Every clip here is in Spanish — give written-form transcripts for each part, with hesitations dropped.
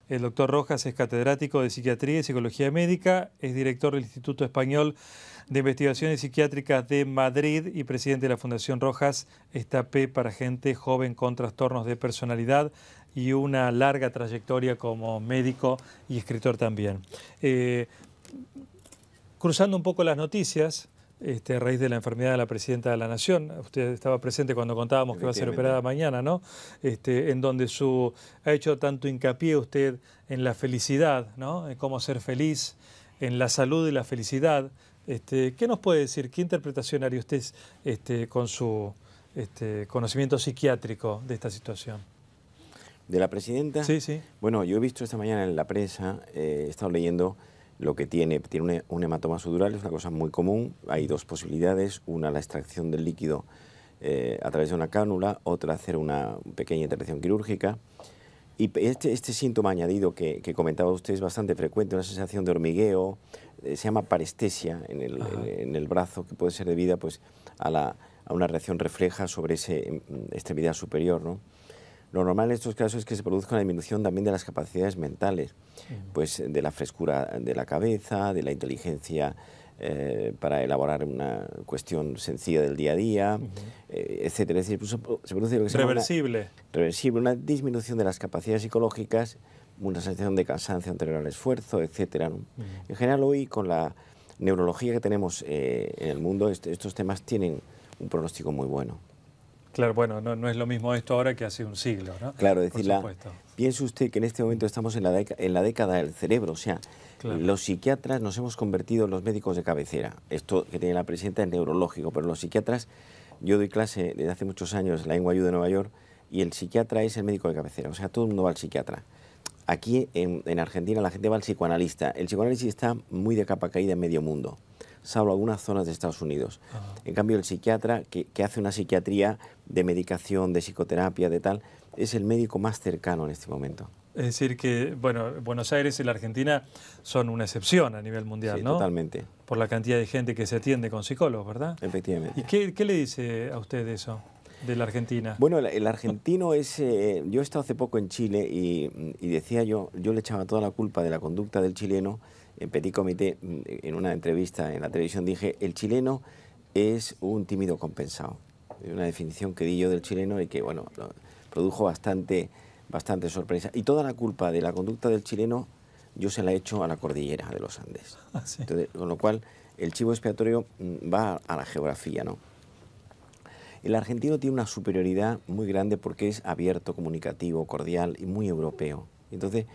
El doctor Rojas es catedrático de Psiquiatría y Psicología Médica, es director del Instituto Español de Investigaciones Psiquiátricas de Madrid y presidente de la Fundación Rojas Estapé para gente joven con trastornos de personalidad y una larga trayectoria como médico y escritor también. Cruzando un poco las noticias, a raíz de la enfermedad de la presidenta de la Nación, usted estaba presente cuando contábamos que va a ser operada mañana, ¿no? En donde ha hecho tanto hincapié usted en la felicidad, ¿no? En cómo ser feliz, en la salud y la felicidad. ¿Qué nos puede decir? ¿Qué interpretación haría usted con su conocimiento psiquiátrico de esta situación? ¿De la presidenta? Sí, sí. Bueno, yo he visto esta mañana en la prensa, he estado leyendo lo que tiene un hematoma sudural, es una cosa muy común. Hay dos posibilidades, una la extracción del líquido a través de una cánula, otra hacer una pequeña intervención quirúrgica. Y este síntoma añadido que comentaba usted es bastante frecuente, una sensación de hormigueo, se llama parestesia en el brazo, que puede ser debida pues, a una reacción refleja sobre esa extremidad superior, ¿no? Lo normal en estos casos es que se produzca una disminución también de las capacidades mentales, pues de la frescura de la cabeza, de la inteligencia para elaborar una cuestión sencilla del día a día, etcétera. Es decir, se produce lo que se llama reversible, una disminución de las capacidades psicológicas, una sensación de cansancio anterior al esfuerzo, etcétera, ¿no? En general hoy con la neurología que tenemos en el mundo, estos temas tienen un pronóstico muy bueno. Claro, bueno, no es lo mismo esto ahora que hace un siglo, ¿no? Claro, piense usted que en este momento estamos en la década del cerebro, o sea, claro, los psiquiatras nos hemos convertido en los médicos de cabecera. Esto que tiene la presidenta es neurológico, pero los psiquiatras, yo doy clase desde hace muchos años en la NYU de Nueva York y el psiquiatra es el médico de cabecera, o sea, todo el mundo va al psiquiatra. Aquí en Argentina la gente va al psicoanalista. El psicoanálisis está muy de capa caída en medio mundo, salvo algunas zonas de Estados Unidos. En cambio, el psiquiatra que hace una psiquiatría de medicación, de psicoterapia, de tal, es el médico más cercano en este momento. Es decir que, bueno, Buenos Aires y la Argentina son una excepción a nivel mundial, sí, ¿no? Totalmente. Por la cantidad de gente que se atiende con psicólogos, ¿verdad? Efectivamente. ¿Y qué le dice a usted eso, de la Argentina? Bueno, el argentino es... yo he estado hace poco en Chile y decía yo le echaba toda la culpa de la conducta del chileno. En Petit Comité, en una entrevista en la televisión, dije, el chileno es un tímido compensado. Una definición que di yo del chileno y que, bueno, produjo bastante sorpresa. Y toda la culpa de la conducta del chileno yo se la echo a la cordillera de los Andes. ¿Sí? Entonces, con lo cual, el chivo expiatorio va a la geografía, ¿no? El argentino tiene una superioridad muy grande porque es abierto, comunicativo, cordial y muy europeo. Entonces,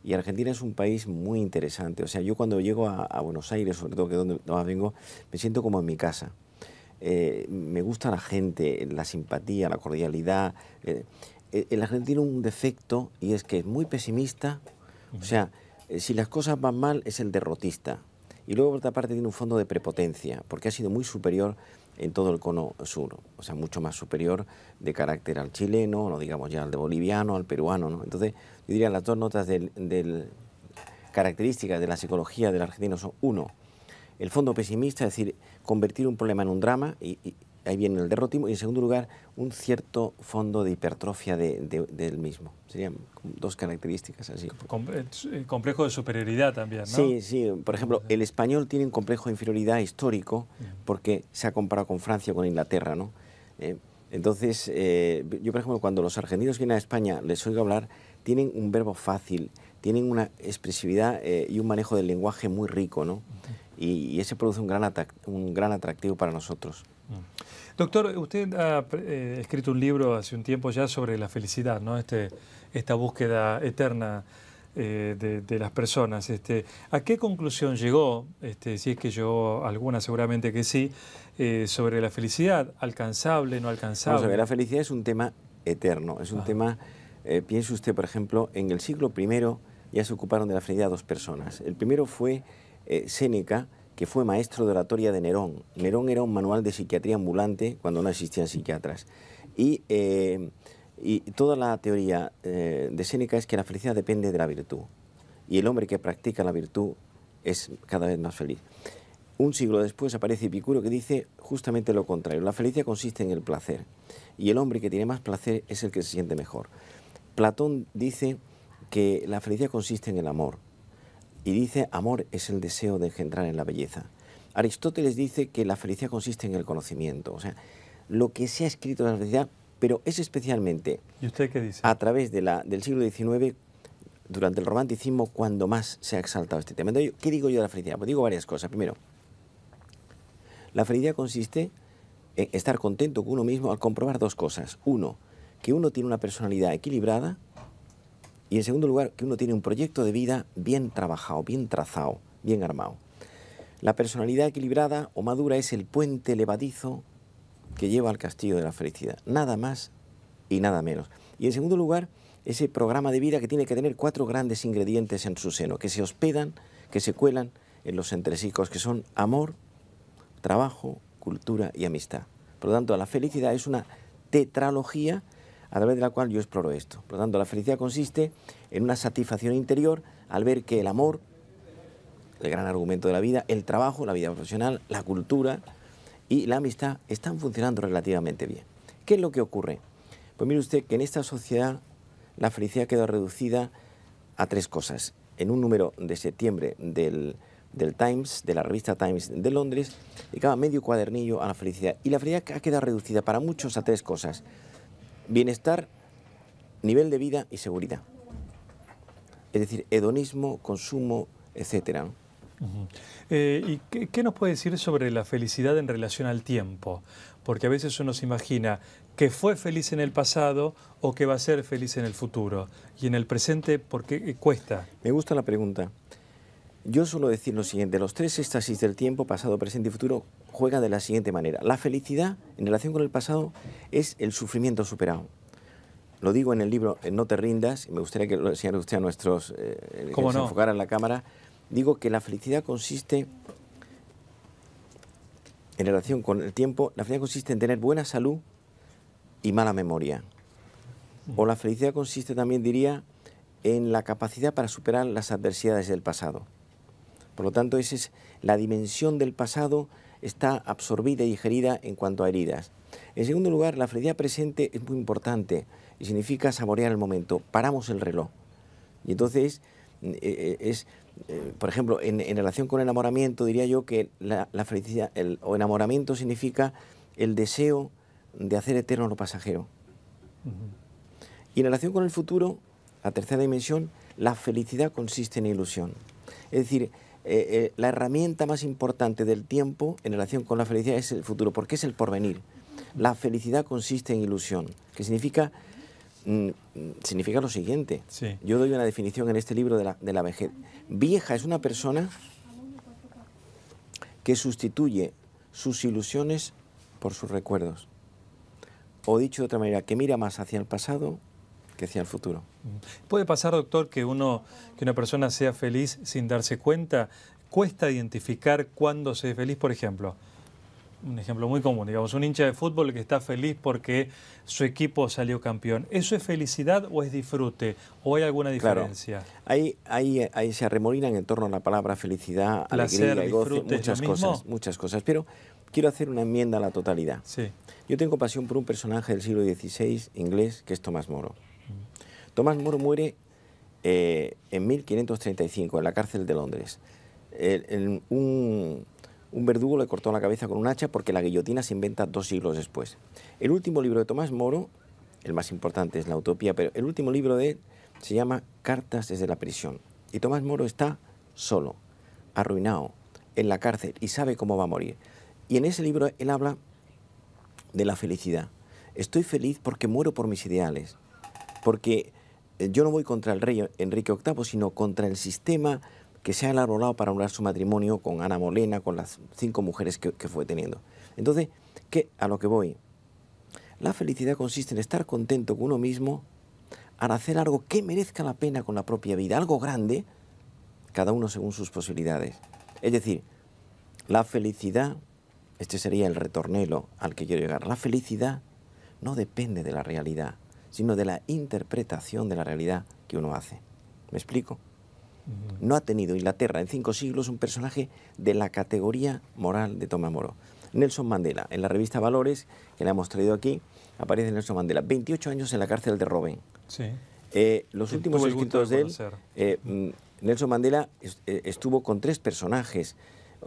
y Argentina es un país muy interesante. O sea, yo cuando llego a Buenos Aires, sobre todo que es donde más vengo, me siento como en mi casa. Me gusta la gente, la simpatía, la cordialidad. El argentino tiene un defecto y es que es muy pesimista. O sea, si las cosas van mal es el derrotista. Y luego por otra parte tiene un fondo de prepotencia, porque ha sido muy superior en todo el cono sur, o sea, mucho más superior de carácter al chileno, no digamos ya al de boliviano, al peruano, ¿no? Entonces, yo diría las dos notas características de la psicología del argentino son, uno, el fondo pesimista, es decir, convertir un problema en un drama, y ahí viene el derrotismo, y en segundo lugar, un cierto fondo de hipertrofia del mismo. Serían dos características así. Complejo de superioridad también, ¿no? Sí, sí. Por ejemplo, el español tiene un complejo de inferioridad histórico porque se ha comparado con Francia o con Inglaterra, ¿no? Entonces, yo, por ejemplo, cuando los argentinos vienen a España, les oigo hablar, tienen un verbo fácil, tienen una expresividad y un manejo del lenguaje muy rico, ¿no? Y ese produce un gran atractivo para nosotros. Doctor, usted ha escrito un libro hace un tiempo ya sobre la felicidad, ¿no? Esta búsqueda eterna de las personas. ¿A qué conclusión llegó, si es que llegó alguna, seguramente que sí, sobre la felicidad? ¿Alcanzable, no alcanzable? Vamos a ver, la felicidad es un tema eterno, es un tema... piense usted, por ejemplo, en el siglo I ya se ocuparon de la felicidad dos personas. El primero fue Séneca, que fue maestro de oratoria de Nerón. Nerón era un manual de psiquiatría ambulante cuando no existían psiquiatras. Y toda la teoría de Séneca es que la felicidad depende de la virtud. Y el hombre que practica la virtud es cada vez más feliz. Un siglo después aparece Epicuro que dice justamente lo contrario. La felicidad consiste en el placer. Y el hombre que tiene más placer es el que se siente mejor. Platón dice que la felicidad consiste en el amor. Y dice, amor es el deseo de engendrar en la belleza. Aristóteles dice que la felicidad consiste en el conocimiento. O sea, lo que se ha escrito de la felicidad, pero es especialmente... ¿Y usted qué dice? A través de del siglo XIX, durante el romanticismo, cuando más se ha exaltado este tema. Entonces, ¿qué digo yo de la felicidad? Pues digo varias cosas. Primero, la felicidad consiste en estar contento con uno mismo al comprobar dos cosas. Uno, que uno tiene una personalidad equilibrada, y en segundo lugar, que uno tiene un proyecto de vida bien trabajado, bien trazado, bien armado. La personalidad equilibrada o madura es el puente levadizo que lleva al castillo de la felicidad. Nada más y nada menos. Y en segundo lugar, ese programa de vida que tiene que tener 4 grandes ingredientes en su seno, que se hospedan, que se cuelan en los entresijos, que son amor, trabajo, cultura y amistad. Por lo tanto, la felicidad es una tetralogía a través de la cual yo exploro esto. Por lo tanto, la felicidad consiste en una satisfacción interior al ver que el amor, el gran argumento de la vida, el trabajo, la vida profesional, la cultura y la amistad están funcionando relativamente bien. ¿Qué es lo que ocurre? Pues mire usted que en esta sociedad la felicidad quedó reducida a 3 cosas. En un número de septiembre del Times, de la revista Times de Londres, dedicaba medio cuadernillo a la felicidad. Y la felicidad ha quedado reducida para muchos a 3 cosas. Bienestar, nivel de vida y seguridad. Es decir, hedonismo, consumo, etcétera, ¿no? ¿Y qué nos puede decir sobre la felicidad en relación al tiempo? Porque a veces uno se imagina que fue feliz en el pasado o que va a ser feliz en el futuro. Y en el presente, ¿por qué cuesta? Me gusta la pregunta. Yo suelo decir lo siguiente, los 3 éxtasis del tiempo, pasado, presente y futuro, juegan de la siguiente manera. La felicidad, en relación con el pasado, es el sufrimiento superado. Lo digo en el libro No te rindas, y me gustaría que lo enseñara usted a nuestros, que se enfocara en la cámara. Digo que la felicidad consiste, en relación con el tiempo, la felicidad consiste en tener buena salud y mala memoria. O la felicidad consiste también, diría, en la capacidad para superar las adversidades del pasado. Por lo tanto, esa es la dimensión del pasado, está absorbida y digerida en cuanto a heridas. En segundo lugar, la felicidad presente es muy importante y significa saborear el momento. Paramos el reloj. Y entonces, por ejemplo, en relación con el enamoramiento, diría yo que la felicidad o enamoramiento significa el deseo de hacer eterno lo pasajero. Y en relación con el futuro, la tercera dimensión, la felicidad consiste en ilusión. Es decir, la herramienta más importante del tiempo en relación con la felicidad es el futuro, porque es el porvenir. La felicidad consiste en ilusión, que significa lo siguiente. Sí. Yo doy una definición en este libro de la vejez. Vieja es una persona que sustituye sus ilusiones por sus recuerdos. O dicho de otra manera, que mira más hacia el pasado que hacia el futuro. ¿Puede pasar, doctor, que una persona sea feliz sin darse cuenta? ¿Cuesta identificar cuándo se es feliz? Por ejemplo, un ejemplo muy común, digamos, un hincha de fútbol que está feliz porque su equipo salió campeón. ¿Eso es felicidad o es disfrute? ¿O hay alguna diferencia? Claro. Ahí se arremolinan en torno a la palabra felicidad, placer, alegría y goce, disfrute, muchas cosas. Pero quiero hacer una enmienda a la totalidad. Sí. Yo tengo pasión por un personaje del siglo XVI, inglés, que es Tomás Moro. Tomás Moro muere en 1535, en la cárcel de Londres. Un verdugo le cortó la cabeza con un hacha porque la guillotina se inventa 2 siglos después. El último libro de Tomás Moro, el más importante es La Utopía, pero el último libro de él se llama Cartas desde la prisión. Y Tomás Moro está solo, arruinado, en la cárcel y sabe cómo va a morir. Y en ese libro él habla de la felicidad. Estoy feliz porque muero por mis ideales, porque yo no voy contra el rey Enrique VIII, sino contra el sistema que se ha elaborado para anular su matrimonio con Ana Molena, con las 5 mujeres que fue teniendo. Entonces, a lo que voy, la felicidad consiste en estar contento con uno mismo al hacer algo que merezca la pena con la propia vida, algo grande, cada uno según sus posibilidades. Es decir, la felicidad, este sería el retornelo al que quiero llegar, la felicidad no depende de la realidad, sino de la interpretación de la realidad que uno hace. ¿Me explico? No ha tenido Inglaterra en 5 siglos un personaje de la categoría moral de Tomás Moro. Nelson Mandela, en la revista Valores, que le hemos traído aquí, aparece Nelson Mandela, 28 años en la cárcel de Robben. Sí. Los últimos escritos de él, Nelson Mandela estuvo con 3 personajes,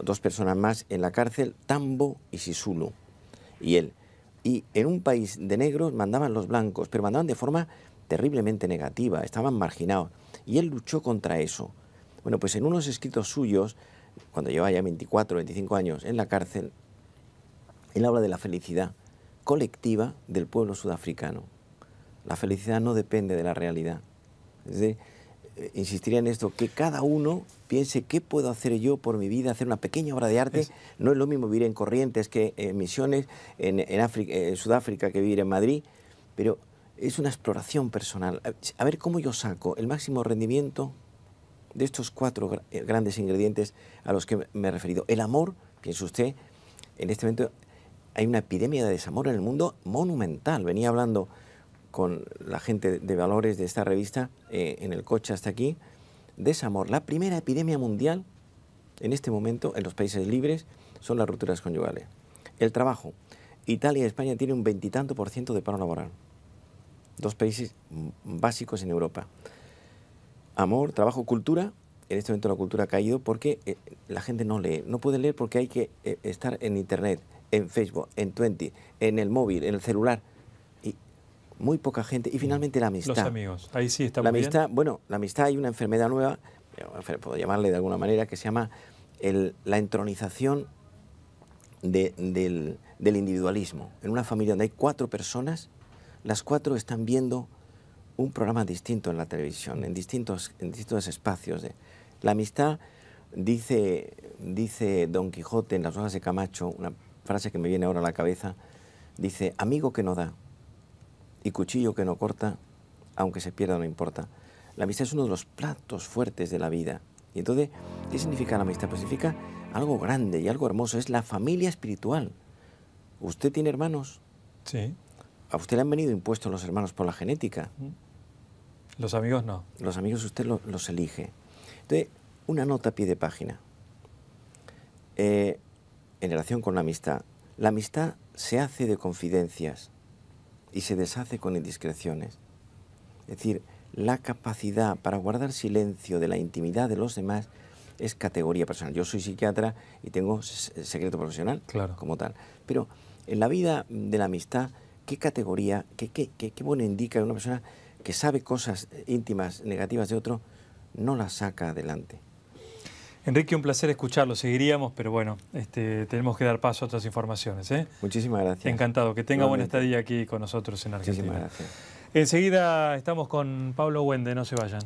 2 personas más en la cárcel, Tambo y Sisulu, y él. Y en un país de negros mandaban los blancos, pero mandaban de forma terriblemente negativa, estaban marginados. Y él luchó contra eso. Bueno, pues en unos escritos suyos, cuando llevaba ya 24 o 25 años en la cárcel, él habla de la felicidad colectiva del pueblo sudafricano. La felicidad no depende de la realidad. Es decir, insistiría en esto, que cada uno piense qué puedo hacer yo por mi vida, hacer una pequeña obra de arte. No es lo mismo vivir en Corrientes que en Misiones, en Sudáfrica, que vivir en Madrid, pero es una exploración personal. A ver cómo yo saco el máximo rendimiento de estos 4 grandes ingredientes a los que me he referido. El amor, piense usted, en este momento hay una epidemia de desamor en el mundo monumental. Venía hablando con la gente de valores de esta revista en el coche hasta aquí. Desamor. La primera epidemia mundial en este momento en los países libres son las rupturas conyugales. El trabajo. Italia y España tienen un 20 y tanto % de paro laboral. 2 países básicos en Europa. Amor, trabajo, cultura. En este momento la cultura ha caído porque la gente no lee. No puede leer porque hay que estar en Internet, en Facebook, en Twenty, en el móvil, en el celular. Y muy poca gente. Y finalmente la amistad. Los amigos. Ahí sí está la muy amistad, bien. Bueno, la amistad, hay una enfermedad nueva, puedo llamarle de alguna manera, que se llama la entronización del individualismo. En una familia donde hay 4 personas, las 4 están viendo un programa distinto en la televisión, en distintos espacios. La amistad, dice Don Quijote en Las hojas de Camacho, una frase que me viene ahora a la cabeza, dice: amigo que no da y cuchillo que no corta, aunque se pierda no importa. La amistad es uno de los platos fuertes de la vida. Y entonces, ¿qué significa la amistad? Pues significa algo grande y algo hermoso, es la familia espiritual. ¿Usted tiene hermanos? Sí. A usted le han venido impuestos los hermanos por la genética. Los amigos no. Los amigos usted los elige. Entonces, una nota a pie de página. En relación con la amistad. La amistad se hace de confidencias y se deshace con indiscreciones. Es decir, la capacidad para guardar silencio de la intimidad de los demás es categoría personal. Yo soy psiquiatra y tengo secreto profesional, claro, como tal. Pero en la vida de la amistad, ¿qué categoría, qué bueno indica que una persona que sabe cosas íntimas, negativas de otro, no las saca adelante? Enrique, un placer escucharlo. Seguiríamos, pero bueno, tenemos que dar paso a otras informaciones. Muchísimas gracias. Encantado. Que tenga buena estadía aquí con nosotros en Argentina. Muchísimas gracias. Enseguida estamos con Pablo Wende, no se vayan.